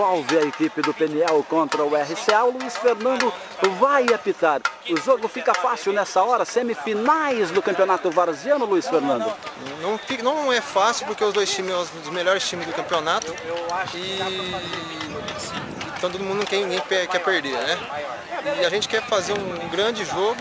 envolve a equipe do Peniel contra o RCA. O Luiz Fernando vai apitar. O jogo fica fácil nessa hora, semifinais do Campeonato Varziano, Luiz Fernando? Não é fácil porque os dois times são os melhores times do campeonato e então todo mundo ninguém quer perder, né? E a gente quer fazer um grande jogo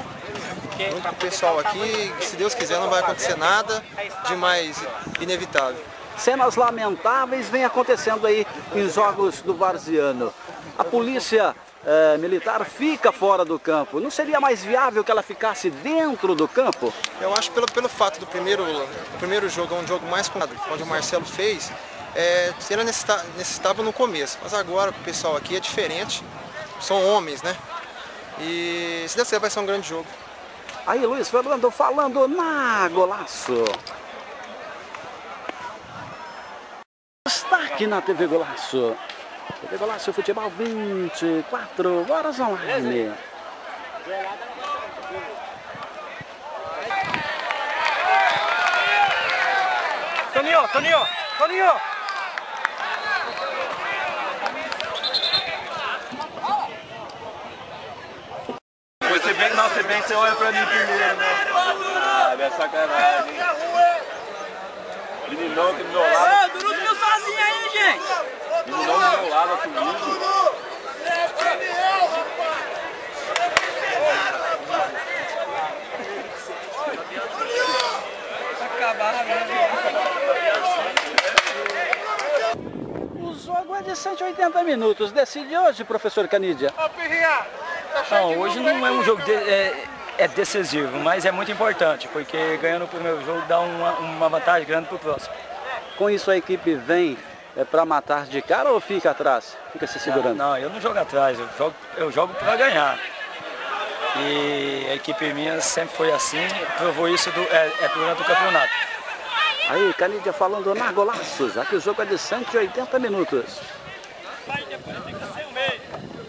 junto com o pessoal aqui, se Deus quiser não vai acontecer nada de mais inevitável. Cenas lamentáveis vêm acontecendo aí em jogos do Varziano. A polícia militar fica fora do campo. Não seria mais viável que ela ficasse dentro do campo? Eu acho pelo fato do primeiro jogo, é um jogo mais complicado, onde o Marcelo fez, era necessitável no começo. Mas agora o pessoal aqui é diferente, são homens, né? E se der certo vai ser um grande jogo. Aí Luiz Fernando falando na Golaço. Destaque na TV Golaço. TV Golaço Futebol 24 horas online. Toninho! Se bem que você olha pra mim primeiro, né? Ah, é sacanagem. Meninão aqui do meu lado. Ô, Dudu fica sozinho aí, gente! Meninão do meu lado comigo. O jogo é de 180 minutos. Decide hoje, professor Canidia. Não, hoje não é um jogo decisivo, mas é muito importante, porque ganhando o primeiro jogo dá uma vantagem grande para o próximo. Com isso a equipe vem para matar de cara ou fica atrás? Fica se segurando? Não, eu não jogo atrás, eu jogo para ganhar. E a equipe minha sempre foi assim, provou isso durante o campeonato. Aí, Canidia falando na Golaço, já que o jogo é de 180 minutos. Vai, depois tem que ser o meio.